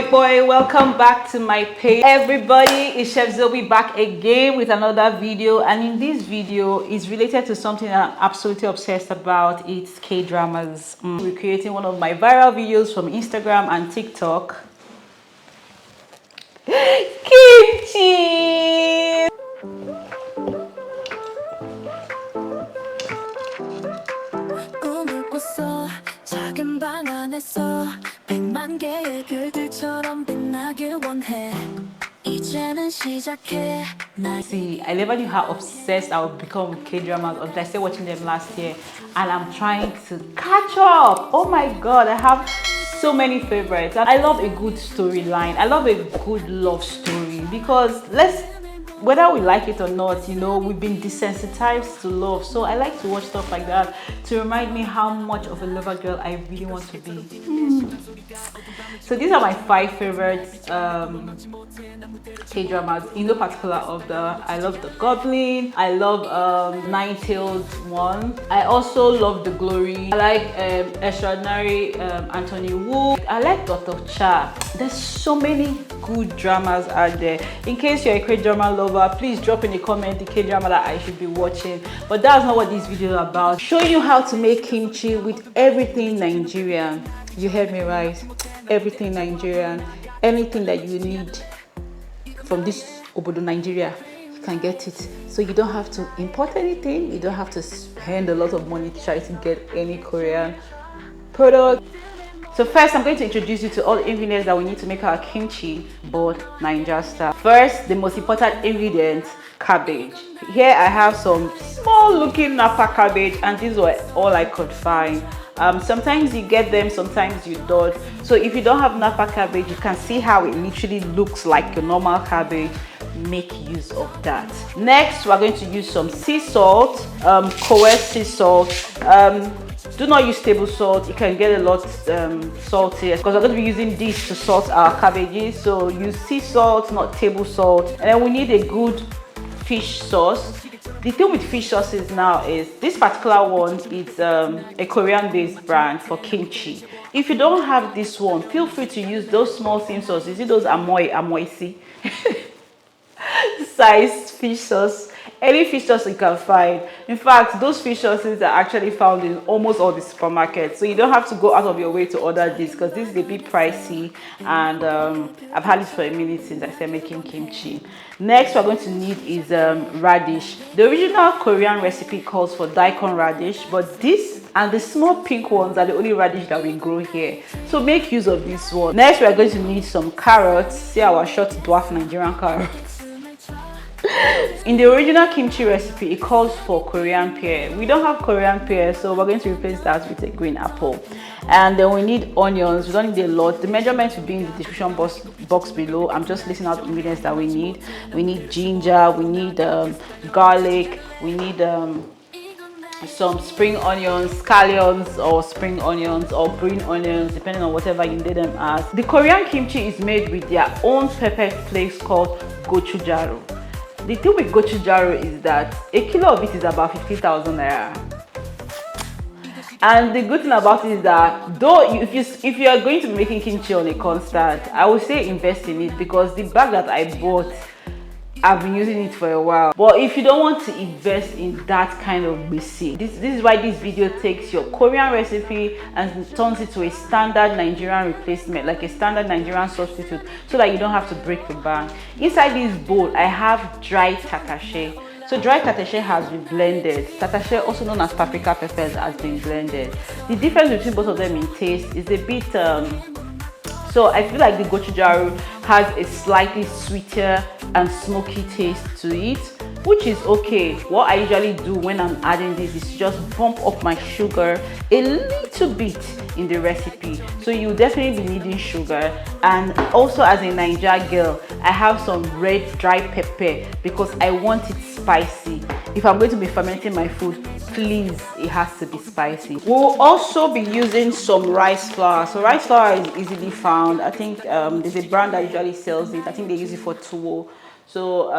boy, welcome back to my page. Everybody, it's Chef Zobi back again with another video, and in this video is related to something that I'm absolutely obsessed about. It's K-dramas. We're creating one of my viral videos from Instagram and TikTok. Kimchi! See, I never knew how obsessed I would become with K-dramas until I started watching them last year, and I'm trying to catch up. Oh my god, I have so many favorites. I love a good storyline. I love a good love story because whether we like it or not, you know, we've been desensitized to love. So I like to watch stuff like that to remind me how much of a lover girl I really want to be. So these are my 5 favorite K-dramas in no particular order. I love The Goblin. I love Nine-Tailed One. I also love The Glory. I like Extraordinary Anthony Wu. I like Tatashe. There's so many good dramas out there. In case you're a K-drama lover, please drop in a comment the K-drama that I should be watching. But that's not what this video is about. Showing you how to make kimchi with everything Nigerian. You heard me right. Everything Nigerian. Anything that you need from this obodo Nigeria, you can get it. So you don't have to import anything. You don't have to spend a lot of money to try to get any Korean product. So first, I'm going to introduce you to all the ingredients that we need to make our kimchi, but Naija style. First, the most important ingredient, cabbage. Here I have some small looking Napa cabbage, and these were all I could find. Sometimes you get them, sometimes you don't. So if you don't have Napa cabbage, you can see how it literally looks like your normal cabbage. Make use of that. Next, we're going to use some sea salt, coerced sea salt. Do not use table salt. You can get a lot saltier because we're going to be using this to salt our cabbages. So use sea salt, not table salt. And then we need a good fish sauce. The thing with fish sauces now is this particular one is a Korean-based brand for kimchi. If you don't have this one, feel free to use those small thin sauces. You see those amoisi size fish sauce. Any fish sauce you can find. In fact, those fish sauces are actually found in almost all the supermarkets. So you don't have to go out of your way to order this because this is a bit pricey, and I've had it for a minute since I started making kimchi. Next, we're going to need is radish. The original Korean recipe calls for daikon radish, but this and the small pink ones are the only radish that we grow here. So make use of this one. Next, we are going to need some carrots. See our short dwarf Nigerian carrots. In the original kimchi recipe, it calls for Korean pear. We don't have Korean pear, so we're going to replace that with a green apple. And then we need onions. We don't need a lot. The measurements will be in the description box below. I'm just listing out the ingredients that we need. We need ginger, we need garlic, we need some spring onions, scallions, or spring onions, or green onions, depending on whatever you need them as. The Korean kimchi is made with their own pepper flakes called gochujaru. The thing with gochujaru is that a kilo of it is about 50,000 naira. And the good thing about it is that though if you are going to be making kimchi on a constant, I would say invest in it because the bag that I bought, I've been using it for a while. But if you don't want to invest in that kind of basic, this is why this video takes your Korean recipe and turns it to a standard Nigerian replacement, like a standard Nigerian substitute, so that you don't have to break the bank. Inside this bowl, I have dry Tatashe. So dry Tatashe has been blended. Tatashe, also known as paprika peppers, has been blended. The difference between both of them in taste is a bit so I feel like the gochujaru has a slightly sweeter and smoky taste to it, which is okay. What I usually do when I'm adding this is just bump up my sugar a little bit in the recipe. So you definitely be needing sugar. And also, as a Naija girl, I have some red dry pepper because I want it spicy. If I'm going to be fermenting my food, please, it has to be spicy. We'll also be using some rice flour. So rice flour is easily found. I think there's a brand that usually sells it. I think they use it for tuwo. So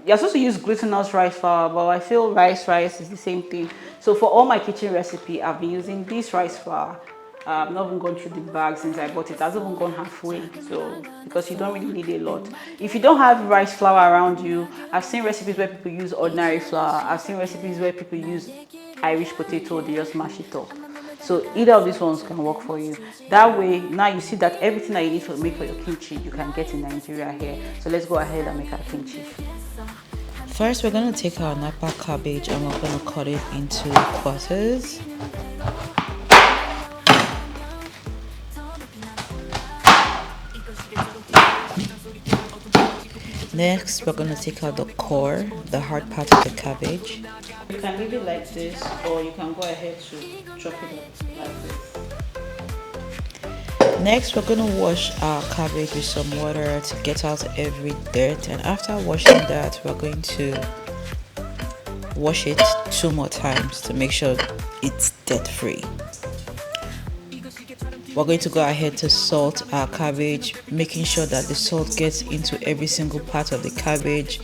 you're supposed to use glutinous rice flour, but I feel rice is the same thing. So for all my kitchen recipe, I've been using this rice flour. I've not even gone through the bag since I bought it. It hasn't even gone halfway. So because you don't really need a lot. If you don't have rice flour around you, I've seen recipes where people use ordinary flour. I've seen recipes where people use Irish potato, they just mash it up. So either of these ones can work for you. That way, now you see that everything that you need to make for your kimchi, you can get in Nigeria here. So let's go ahead and make our kimchi. First, we're going to take our Napa cabbage and we're going to cut it into quarters. Next, we're going to take out the core, the hard part of the cabbage. You can leave it like this, or you can go ahead to chop it up like this. Next, we're going to wash our cabbage with some water to get out every dirt. And after washing that, we're going to wash it 2 more times to make sure it's dirt free. We're going to go ahead to salt our cabbage, making sure that the salt gets into every single part of the cabbage.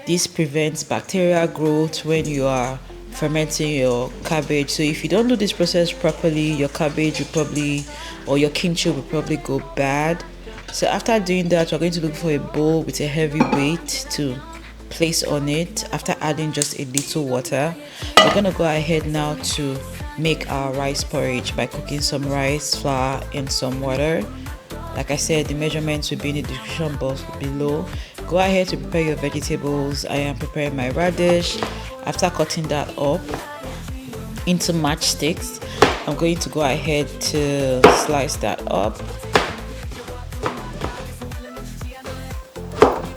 This prevents bacterial growth when you are fermenting your cabbage. So if you don't do this process properly, your cabbage will probably, or your kimchi will probably go bad. So after doing that, we're going to look for a bowl with a heavy weight to place on it. After adding just a little water, we're going to go ahead now to make our rice porridge by cooking some rice, flour and some water. Like I said, the measurements will be in the description box below. Go ahead to prepare your vegetables. I am preparing my radish. After cutting that up into matchsticks, I'm going to go ahead to slice that up.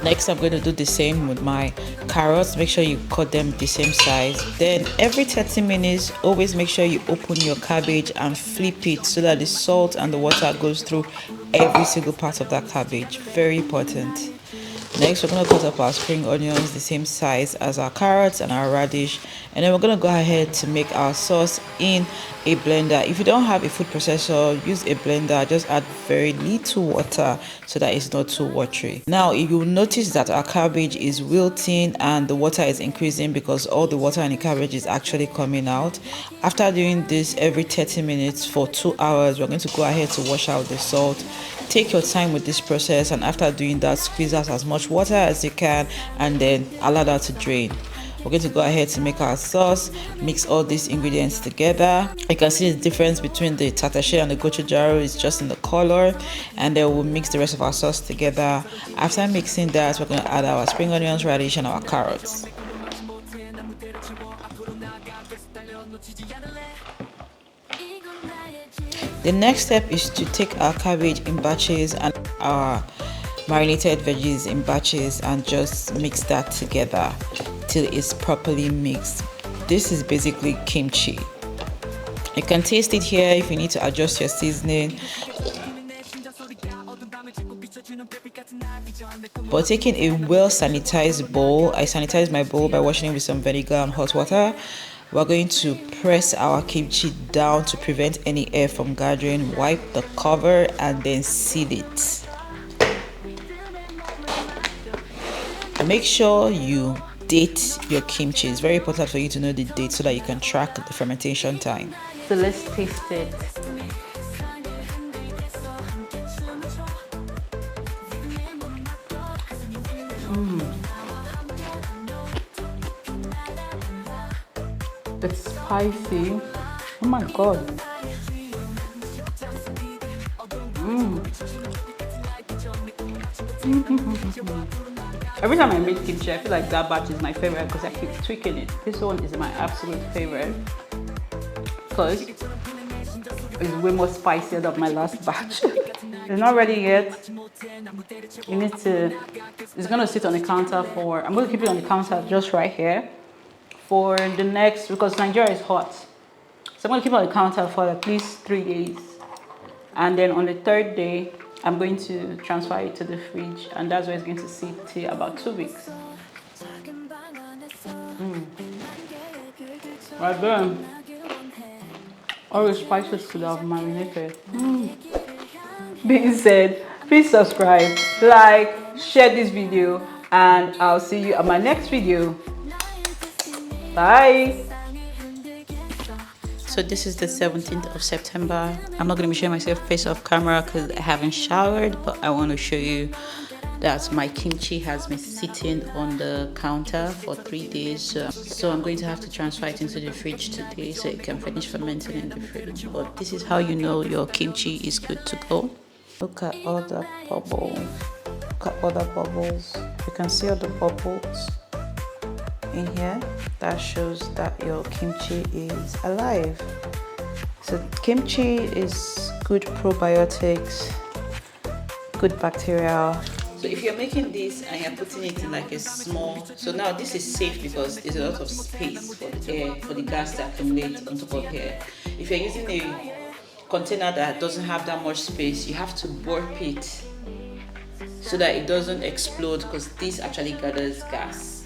Next, I'm going to do the same with my carrots. Make sure you cut them the same size. Then every 30 minutes, always make sure you open your cabbage and flip it so that the salt and the water goes through every single part of that cabbage. Very important. Next, we're going to cut up our spring onions the same size as our carrots and our radish, and then we're going to go ahead to make our sauce in a blender. If you don't have a food processor, use a blender. Just add very little water so that it's not too watery. Now you will notice that our cabbage is wilting and the water is increasing because all the water in the cabbage is actually coming out. After doing this every 30 minutes for 2 hours, we're going to go ahead to wash out the salt. Take your time with this process, and after doing that, squeeze out as much water as you can and then allow that to drain. We're going to go ahead to make our sauce, mix all these ingredients together. You can see the difference between the Tatashe and the gochujaru is just in the color, and then we'll mix the rest of our sauce together. After mixing that, we're going to add our spring onions, radish and our carrots. The next step is to take our cabbage in batches and our marinated veggies in batches and just mix that together till it's properly mixed. This is basically kimchi. You can taste it here if you need to adjust your seasoning. But taking a well sanitized bowl, I sanitize my bowl by washing it with some vinegar and hot water. We're going to press our kimchi down to prevent any air from gathering, wipe the cover and then seal it. Make sure you date your kimchi. It's very important for you to know the date so that you can track the fermentation time. So let's taste it. It's spicy. Oh my god. Every time I make kimchi, I feel like that batch is my favorite because I keep tweaking it. This one is my absolute favorite because it's way more spicier than my last batch. It's not ready yet. You need to, it's gonna sit on the counter for, I'm gonna keep it on the counter just right here for the next, because Nigeria is hot. So I'm gonna keep it on the counter for at least 3 days. And then on the 3rd day, I'm going to transfer it to the fridge, and that's where it's going to sit till about 2 weeks. Right there. All the spices could have marinated. Being said, please subscribe, like, share this video, and I'll see you at my next video. Bye. So this is the 17th of September. I'm not going to be showing myself face off camera because I haven't showered, but I want to show you that my kimchi has been sitting on the counter for 3 days. So I'm going to have to transfer it into the fridge today so it can finish fermenting in the fridge. But this is how you know your kimchi is good to go. Look at all the bubbles. Look at all the bubbles. You can see all the bubbles in here. That shows that your kimchi is alive. So kimchi is good probiotics, good bacteria. So if you're making this and you're putting it in like a small, so now this is safe because there's a lot of space for the air, for the gas to accumulate on top of here. If you're using a container that doesn't have that much space, you have to warp it so that it doesn't explode because this actually gathers gas.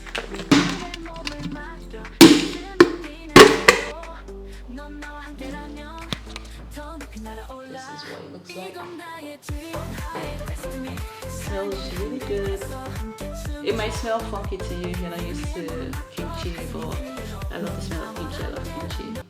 This is what it looks like. It smells really good. It might smell funky to you if you're not used to kimchi, but I love the smell of kimchi. I love kimchi.